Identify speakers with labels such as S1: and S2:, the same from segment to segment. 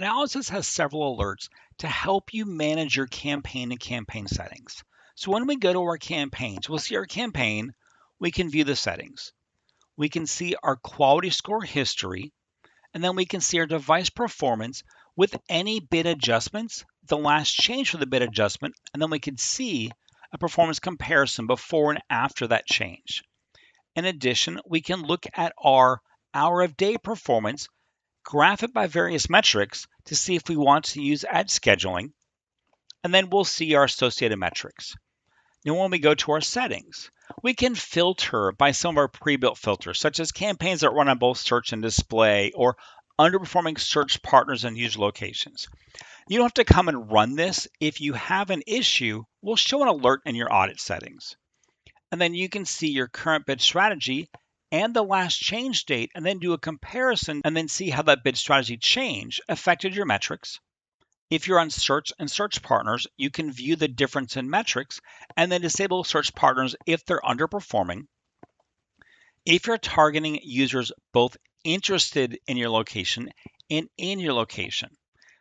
S1: Analysis has several alerts to help you manage your campaign and campaign settings. So when we go to our campaigns, we'll see our campaign, we can view the settings. We can see our quality score history, and then we can see our device performance with any bid adjustments, the last change for the bid adjustment, and then we can see a performance comparison before and after that change. In addition, we can look at our hour of day performance, graph it by various metrics to see if we want to use ad scheduling, and then we'll see our associated metrics. Now, when we go to our settings, we can filter by some of our pre-built filters, such as campaigns that run on both search and display, or underperforming search partners and user locations. You don't have to come and run this. If you have an issue, we'll show an alert in your audit settings. And then you can see your current bid strategy and the last change date, and then do a comparison and then see how that bid strategy change affected your metrics. If you're on search and search partners, you can view the difference in metrics and then disable search partners if they're underperforming. If you're targeting users both interested in your location and in your location,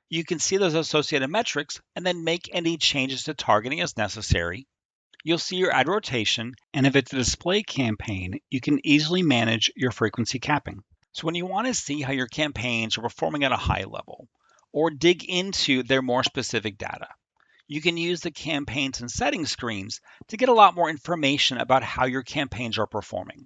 S1: you can see those associated metrics and then make any changes to targeting as necessary. You'll see your ad rotation, and if it's a display campaign, you can easily manage your frequency capping. So when you want to see how your campaigns are performing at a high level, or dig into their more specific data, you can use the campaigns and settings screens to get a lot more information about how your campaigns are performing.